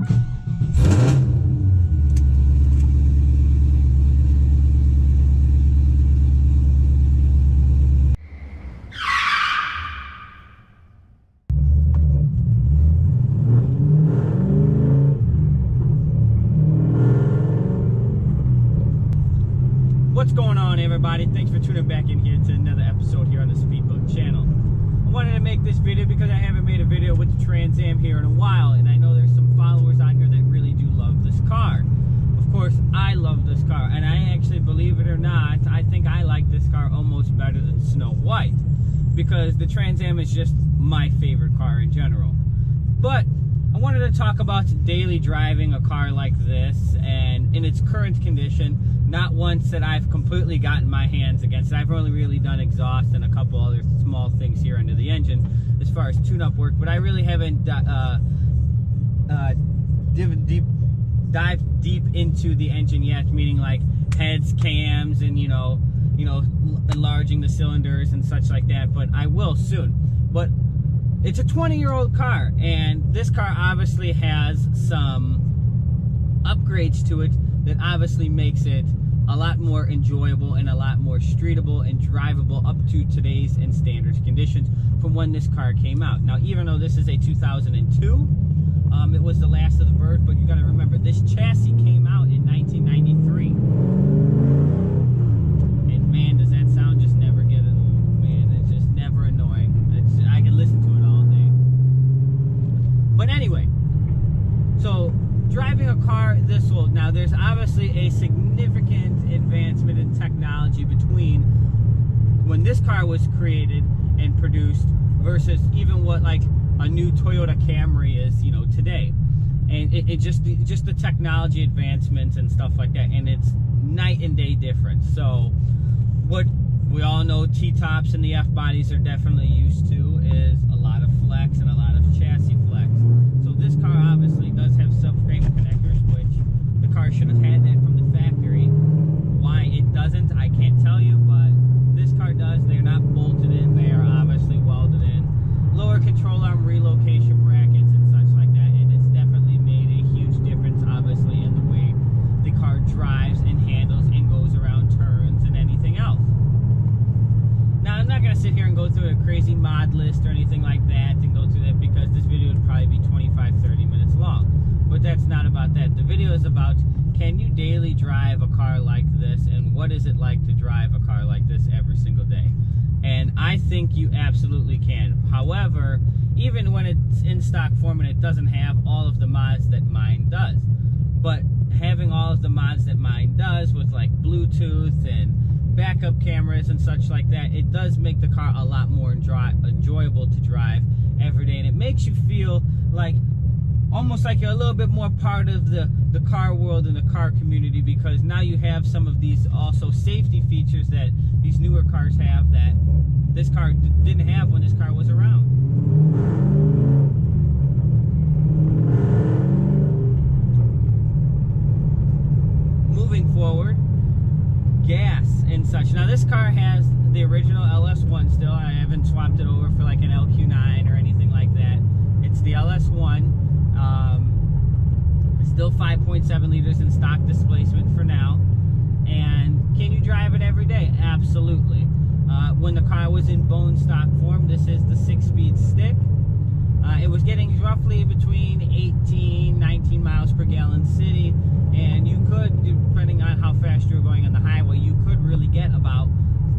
What's going on, everybody? Thanks for tuning back in here to another episode here on the Speedboat channel. I wanted to make this video because I haven't made a video with the Trans Am here in a while, and I know there's some followers on here that really do love this car. Of course, I love this car, and I actually, believe it or not, I think I like this car almost better than Snow White, because the Trans Am is just my favorite car in general. But I wanted to talk about daily driving a car like this, and in its current condition. Not once that I've completely gotten my hands against it. I've only really done exhaust and a couple other small things here under the engine as far as tune-up work, but I really haven't dived deep into the engine yet, meaning like heads, cams, and you know, enlarging the cylinders and such like that, but I will soon. But it's a 20-year-old car, and this car obviously has some upgrades to it that obviously makes it a lot more enjoyable and a lot more streetable and drivable up to today's and standard conditions from when this car came out. Now, even though this is a 2002, it was the last of the bird, but you got to remember, this chassis came out in 1993. And man, does that sound just never get old. Man, it's just never annoying. I can listen to it all day. But anyway, so driving a car this old, now there's obviously a significant advancement in technology between when this car was created and produced versus even what like a new Toyota Camry is, you know, today. And it just the technology advancements and stuff like that, and it's night and day difference. So what we all know T-tops and the F-bodies are definitely used to is a lot of flex and a lot of chassis flex. So this car obviously does have subframe connectors, which the car should have had that from the factory. Why it doesn't, I can't tell you, but this car does. They're not bolted in, they are obviously welded in. Lower control arm relocation brackets and such like that, and it's definitely made a huge difference, obviously, in the way the car drives and handles and goes around turns and anything else. Now, I'm not going to sit here and go through a crazy mod list or anything like that and go through that, because this video would probably be 25-30 minutes long. But that's not about that. The video is about, can you daily drive a car like this, and what is it like to drive a car like this every single day? And I think you absolutely can. However, even when it's in stock form and it doesn't have all of the mods that mine does. But having all of the mods that mine does with like Bluetooth and backup cameras and such like that, it does make the car a lot more enjoyable to drive every day, and it makes you feel like almost like you're a little bit more part of the car world and the car community, because now you have some of these also safety features that these newer cars have that this car didn't have when this car was around. Moving forward, gas and such. Now this car has the original LS1 still. I haven't swapped it over for like an LQ9 or anything like that. It's the LS1. Still 5.7 liters in stock displacement for now. And can you drive it every day? Absolutely. When the car was in bone stock form, this is the 6-speed stick. It was getting roughly between 18, 19 miles per gallon city, and you could, depending on how fast you were going on the highway, you could really get about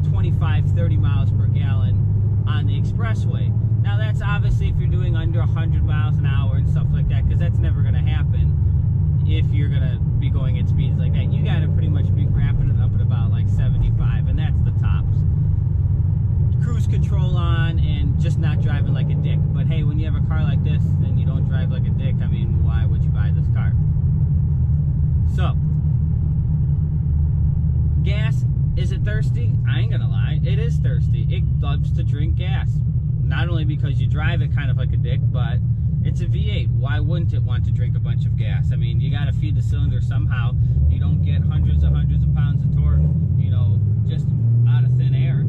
25, 30 miles per gallon on the expressway. Now that's obviously if you're doing under 100 miles an hour and stuff like that, because that's never going to happen if you're going to be going at speeds like that. You got to pretty much be wrapping it up at about like 75, and that's the tops. Cruise control on and just not driving like a dick. But hey, when you have a car like this and you don't drive like a dick, I mean, why would you buy this car? So, gas, is it thirsty? I ain't gonna lie, it is thirsty. It loves to drink gas. Not only because you drive it kind of like a dick, but it's a V8. Why wouldn't it want to drink a bunch of gas? I mean, you gotta feed the cylinder somehow. You don't get hundreds of pounds of torque, you know, just out of thin air.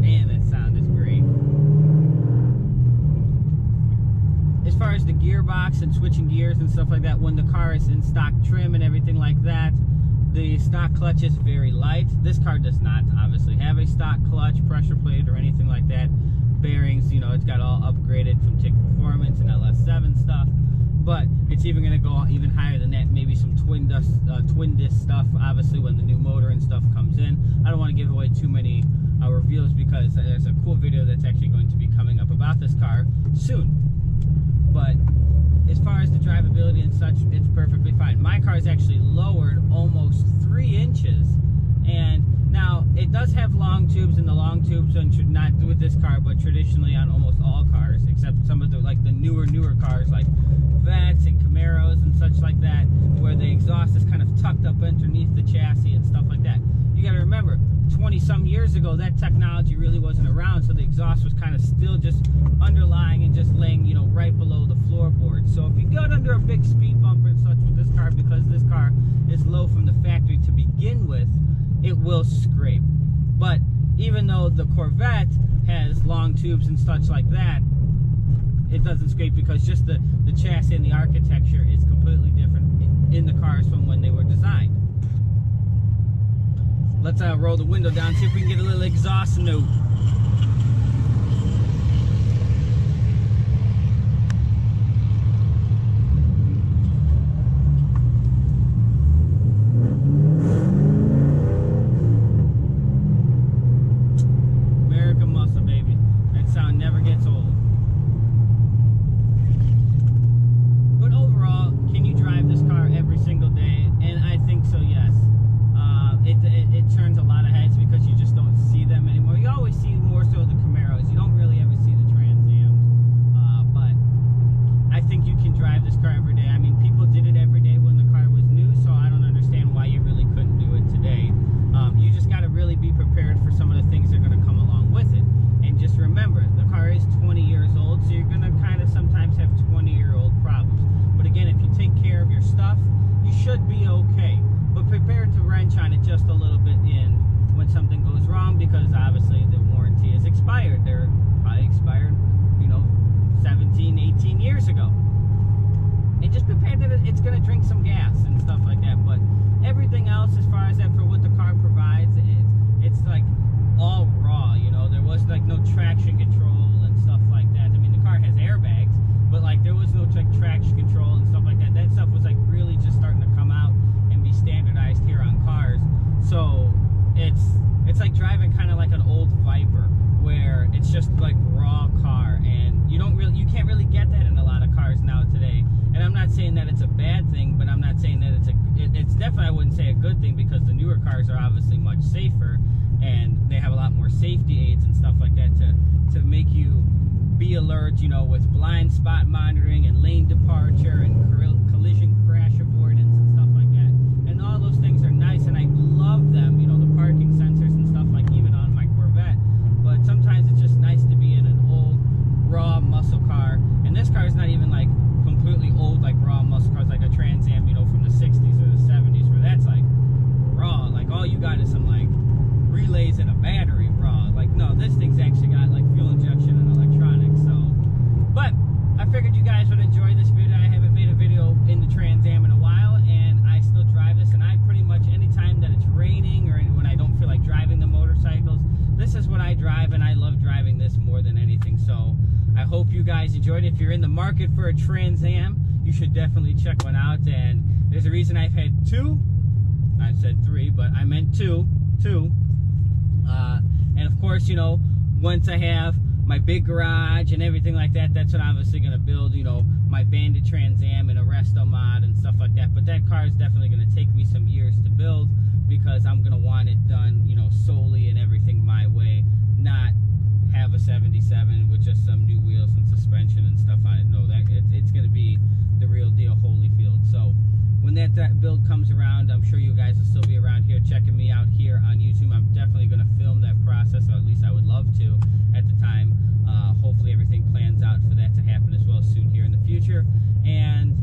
Man, that sound is great. As far as the gearbox and switching gears and stuff like that, when the car is in stock trim and everything like that, the stock clutch is very light. This car does not obviously have a stock clutch, pressure plate, or anything like that. Bearings, you know, it's got all upgraded from TIC Performance and LS7 stuff, but it's even going to go even higher than that. Maybe some twin disc stuff, obviously, when the new motor and stuff comes in. I don't want to give away too many reveals, because there's a cool video that's actually going to be coming up about this car soon. But as far as the drivability and such, it's perfectly fine. My car is actually lowered almost 3 inches, and now it does have long tubes, and the long tubes, and not with this car, but traditionally on almost all cars, except some of the newer cars like Vets and Camaros and such like that, where the exhaust is kind of tucked up underneath the chassis and stuff like that. You got to remember, 20-some years ago, that technology really wasn't around, so the exhaust was kind of still just underlying and just laying, you know, right below the floorboard. So if you got under a big speed bump and such with this car, because this car is low from the factory to begin with, it will scrape. But even though the Corvette has long tubes and such like that, it doesn't scrape, because just the chassis and the architecture is completely different in the cars from when they were designed. Let's roll the window down, see if we can get a little exhaust note. American muscle, baby. That sound never gets old. But overall, can you drive this car every single day? And I think so, yes. It turns a lot of heads, because you just don't see them anymore. You always see more so the Camaros. You don't really ever see the Trans Ams. But I think you can drive this car every day. I mean, people did it every day when the car was new, so I don't understand why you really couldn't do it today. You just got to really be prepared for some of the things that are going to come along with it. And just remember, the car is 20 years old, so you're going to kind of sometimes have 20-year-old problems. But again, if you take care of your stuff, you should be okay. But prepare to wrench on it just a little bit when something goes wrong, because obviously the warranty is expired. They're probably expired, you know, 17, 18 years ago. And just prepare that it's going to drink some gas and stuff like that. But everything else, as far as that, for what the car provides, it's like all raw, you know. There was like no traction control and stuff like that. I mean, the car has airbags, but like there was no like traction control and stuff like that. That stuff was like really just starting to come out and be standardized here on cars. So it's like driving kind of like an old Viper, where it's just like raw car, and you can't really get that in a lot of cars now today. And I'm not saying that it's a bad thing, but I'm not saying that it's definitely, I wouldn't say a good thing, because the newer cars are obviously much safer, and they have a lot more safety aids and stuff like that to make you be alert, you know, with blind spot monitoring and lane departure and collision crash avoidance and stuff like that. And all those things are nice, and I love them, you know, the parking sensors and stuff, like even on my Corvette. But sometimes it's just nice to be in an old, raw muscle car. And this car is not even like completely old, like raw muscle cars, like a Trans Am, you know, from the 60s or the 70s, where that's like raw. Like all you got is some like relays and a battery raw. Like, no, this thing's actually got like fuel injection and electronics. So, but I figured you guys would enjoy this video. I haven't made a video in the Trans Am in a while, and I still drive this, and I pretty much, anytime that it's raining or when I don't feel like driving the motorcycles, this is what I drive, and I love driving this more than anything. So I hope you guys enjoyed it. If you're in the market for a Trans Am, you should definitely check one out. And there's a reason I've had 2. I said 3, but I meant 2. And of course, you know, once I have my big garage and everything like that, that's what I'm obviously going to build, you know, my Bandit Trans Am and a resto mod and stuff like that. But that car is definitely going to take me some years to build, because I'm going to want it done, you know, solely and everything my way, not have a 77 with just some new wheels and suspension and stuff on it. No, it's going to be the real deal Holyfield. So when that build comes around, I'm sure you guys will still be around here checking me out here on YouTube. I'm definitely going to film that process, or at least I would love to at the time. Hopefully everything plans out for that to happen as well soon here in the future. And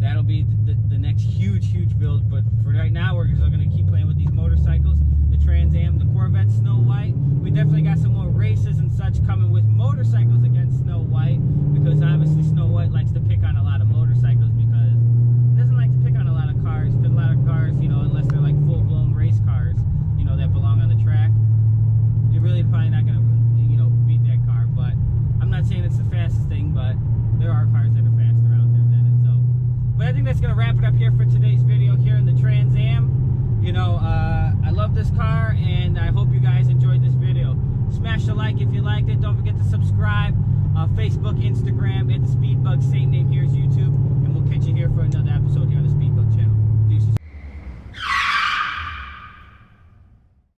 that'll be the next huge build. But for right now, we're still going to keep playing with these motorcycles. The Trans Am, the Corvette Snow White. We definitely got some more races and such coming with motorcycles against Snow White, because obviously Snow White likes to here for today's video here in the Trans Am. You know, I love this car, and I hope you guys enjoyed this video. Smash the like if you liked it. Don't forget to subscribe. Facebook, Instagram, @TheSpeedBug, same name here as YouTube, and we'll catch you here for another episode.